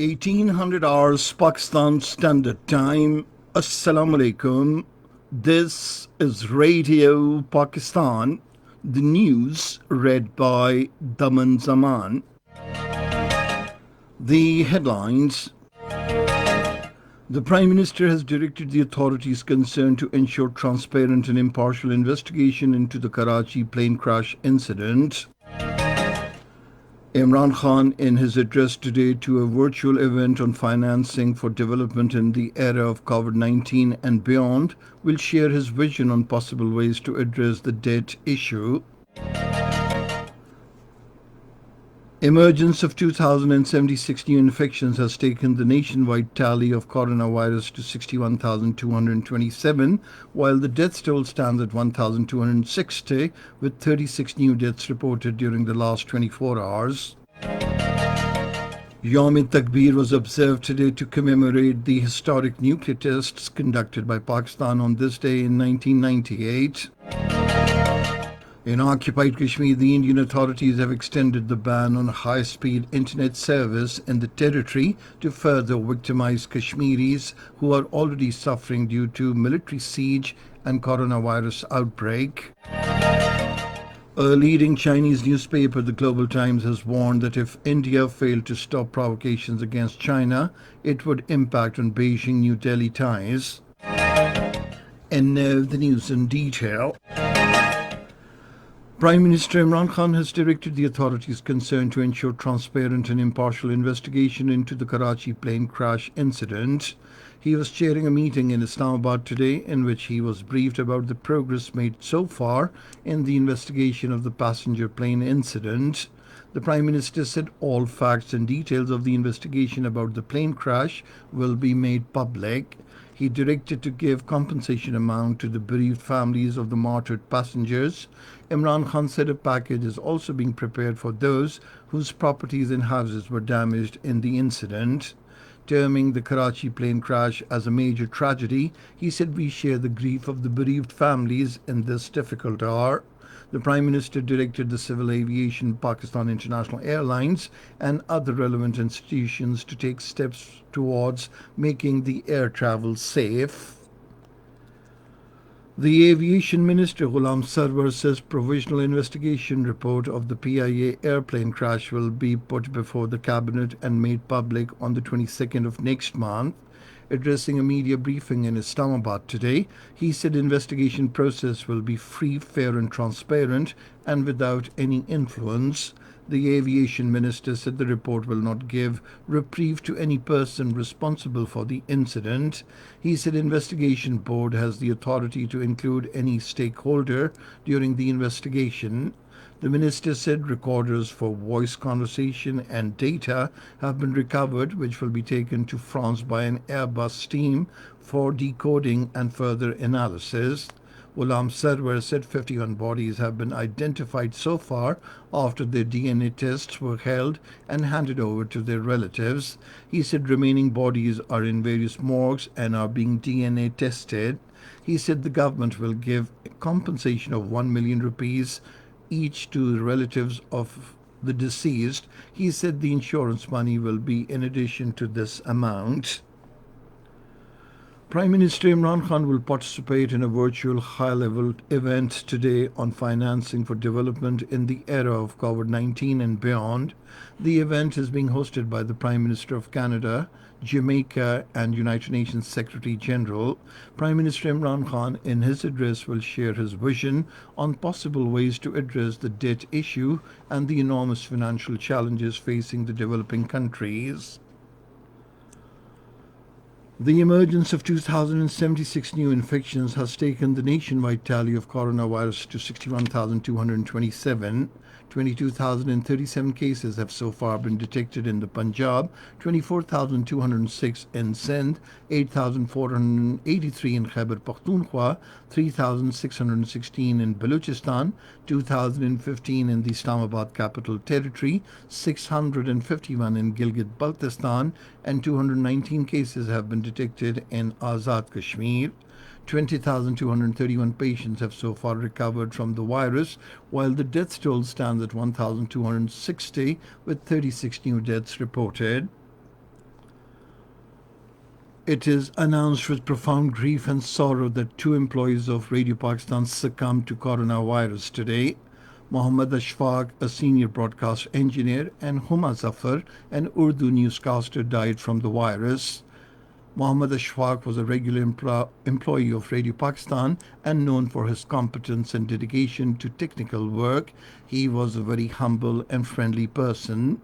1800 hours Pakistan Standard Time. Assalamu alaikum. This is Radio Pakistan. The news read by Daman Zaman. The headlines. The Prime Minister has directed the authorities concerned to ensure transparent and impartial investigation into the Karachi plane crash incident. Imran Khan, in his address today to a virtual event on financing for development in the era of COVID-19 and beyond, will share his vision on possible ways to address the debt issue. Emergence of 2,076 new infections has taken the nationwide tally of coronavirus to 61,227, while the death toll stands at 1,260, with 36 new deaths reported during the last 24 hours. Yawm-e-Takbir was observed today to commemorate the historic nuclear tests conducted by Pakistan on this day in 1998. In occupied Kashmir, the Indian authorities have extended the ban on high-speed internet service in the territory to further victimize Kashmiris who are already suffering due to military siege and coronavirus outbreak. A leading Chinese newspaper, the Global Times, has warned that if India failed to stop provocations against China, it would impact on Beijing-New Delhi ties. And now the news in detail. Prime Minister Imran Khan has directed the authorities concerned to ensure transparent and impartial investigation into the Karachi plane crash incident. He was chairing a meeting in Islamabad today in which he was briefed about the progress made so far in the investigation of the passenger plane incident. The Prime Minister said all facts and details of the investigation about the plane crash will be made public. He directed to give compensation amount to the bereaved families of the martyred passengers. Imran Khan said a package is also being prepared for those whose properties and houses were damaged in the incident. Terming the Karachi plane crash as a major tragedy, he said we share the grief of the bereaved families in this difficult hour. The Prime Minister directed the Civil Aviation, Pakistan International Airlines and other relevant institutions to take steps towards making the air travel safe. The Aviation Minister Ghulam Sarwar says provisional investigation report of the PIA airplane crash will be put before the Cabinet and made public on the 22nd of next month. Addressing a media briefing in Islamabad today, he said investigation process will be free, fair and transparent and without any influence. The aviation minister said the report will not give reprieve to any person responsible for the incident. He said investigation board has the authority to include any stakeholder during the investigation. The minister said recorders for voice conversation and data have been recovered, which will be taken to France by an Airbus team for decoding and further analysis. Ghulam Sarwar said 51 bodies have been identified so far after their DNA tests were held and handed over to their relatives. He said remaining bodies are in various morgues and are being DNA tested. He said the government will give a compensation of 1 million rupees each to the relatives of the deceased. He said the insurance money will be in addition to this amount. Prime Minister Imran Khan will participate in a virtual high-level event today on financing for development in the era of COVID-19 and beyond. The event is being hosted by the Prime Minister of Canada, Jamaica and United Nations Secretary General. Prime Minister Imran Khan, in his address, will share his vision on possible ways to address the debt issue and the enormous financial challenges facing the developing countries. The emergence of 2,076 new infections has taken the nationwide tally of coronavirus to 61,227. 22,037 cases have so far been detected in the Punjab, 24,206 in Sindh, 8,483 in Khyber Pakhtunkhwa, 3,616 in Balochistan, 2,015 in the Islamabad Capital Territory, 651 in Gilgit-Baltistan, and 219 cases have been detected in Azad Kashmir. 20,231 patients have so far recovered from the virus, while the death toll stands at 1,260, with 36 new deaths reported. It is announced with profound grief and sorrow that two employees of Radio Pakistan succumbed to coronavirus today. Mohammad Ashfaq, a senior broadcast engineer, and Huma Zafar, an Urdu newscaster, died from the virus. Mohammad Ashfaq was a regular employee of Radio Pakistan and known for his competence and dedication to technical work. He was a very humble and friendly person.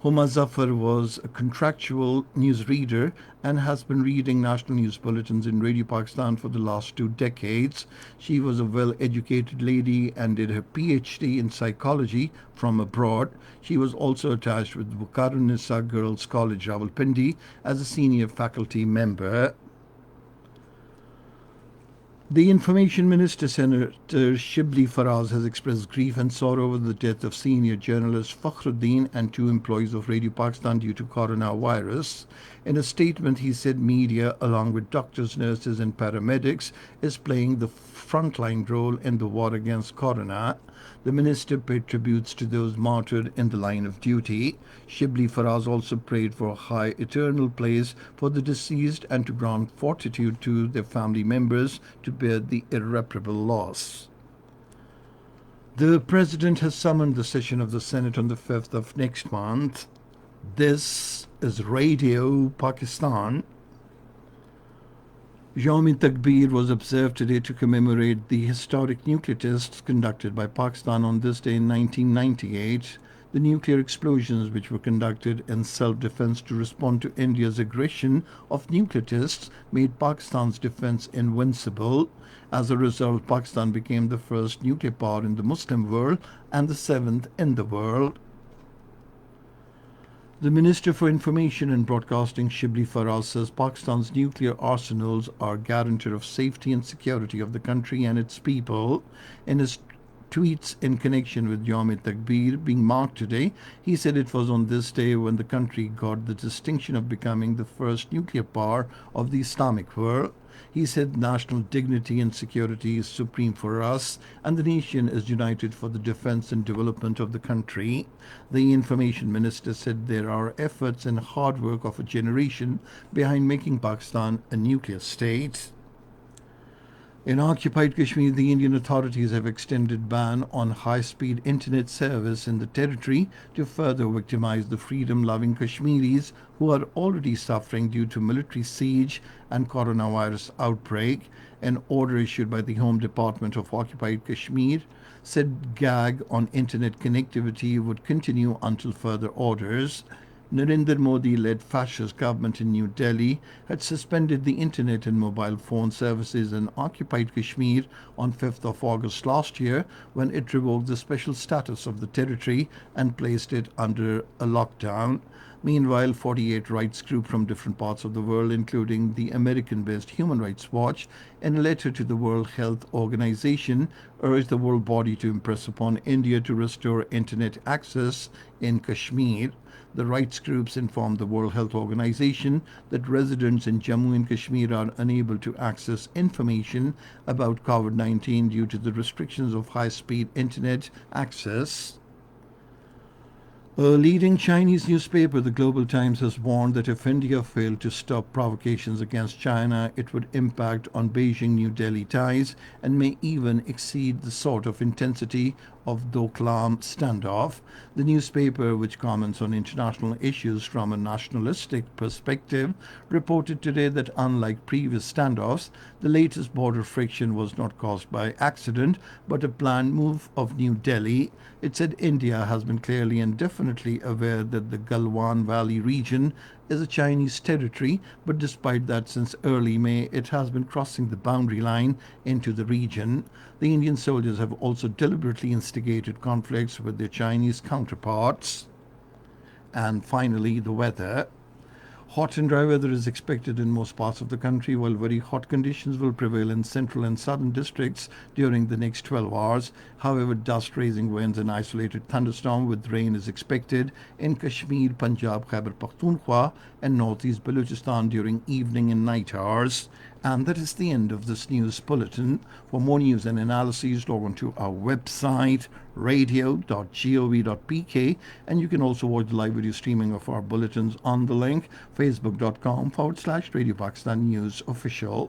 Huma Zafar was a contractual newsreader and has been reading national news bulletins in Radio Pakistan for the last 2 decades. She was a well-educated lady and did her PhD in psychology from abroad. She was also attached with Bukarunissa Girls College, Rawalpindi, as a senior faculty member. The Information Minister, Senator Shibli Faraz, has expressed grief and sorrow over the death of senior journalist Fakhruddin and two employees of Radio Pakistan due to coronavirus. In a statement, he said media, along with doctors, nurses, and paramedics, is playing the frontline role in the war against corona. The minister paid tributes to those martyred in the line of duty. Shibli Faraz also prayed for a high eternal place for the deceased and to grant fortitude to their family members to bear the irreparable loss. The President has summoned the session of the Senate on the 5th of next month. This is Radio Pakistan. Yawm-e-Takbir was observed today to commemorate the historic nuclear tests conducted by Pakistan on this day in 1998. The nuclear explosions, which were conducted in self-defense to respond to India's aggression of nuclear tests, made Pakistan's defense invincible. As a result, Pakistan became the first nuclear power in the Muslim world and the seventh in the world. The Minister for Information and Broadcasting, Shibli Faraz, says Pakistan's nuclear arsenals are guarantor of safety and security of the country and its people. In his tweets in connection with Yawm-e-Takbir being marked today, he said it was on this day when the country got the distinction of becoming the first nuclear power of the Islamic world. He said national dignity and security is supreme for us, and the nation is united for the defense and development of the country. The Information Minister said there are efforts and hard work of a generation behind making Pakistan a nuclear state. In occupied Kashmir, the Indian authorities have extended ban on high-speed internet service in the territory to further victimize the freedom-loving Kashmiris who are already suffering due to military siege and coronavirus outbreak. An order issued by the Home Department of Occupied Kashmir said gag on internet connectivity would continue until further orders. Narendra Modi-led fascist government in New Delhi had suspended the internet and mobile phone services in occupied Kashmir on 5th of August last year when it revoked the special status of the territory and placed it under a lockdown. Meanwhile, 48 rights groups from different parts of the world, including the American-based Human Rights Watch, in a letter to the World Health Organization, urged the world body to impress upon India to restore internet access in Kashmir. The rights groups informed the World Health Organization that residents in Jammu and Kashmir are unable to access information about COVID-19 due to the restrictions of high-speed internet access. A leading Chinese newspaper, the Global Times, has warned that if India failed to stop provocations against China, it would impact on Beijing-New Delhi ties and may even exceed the sort of intensity of Doklam standoff. The newspaper, which comments on international issues from a nationalistic perspective, reported today that unlike previous standoffs, the latest border friction was not caused by accident but a planned move of New Delhi. It said India has been clearly and definitely aware that the Galwan Valley region is a Chinese territory, but despite that, since early May, it has been crossing the boundary line into the region. The Indian soldiers have also deliberately instigated conflicts with their Chinese counterparts. And finally, the weather. Hot and dry weather is expected in most parts of the country, while very hot conditions will prevail in central and southern districts during the next 12 hours. However, dust-raising winds and isolated thunderstorm with rain is expected in Kashmir, Punjab, Khyber Pakhtunkhwa, and northeast Balochistan during evening and night hours. And that is the end of this news bulletin. For more news and analyses, log on to our website, radio.gov.pk, and you can also watch the live video streaming of our bulletins on the link facebook.com/Radio Pakistan News Official.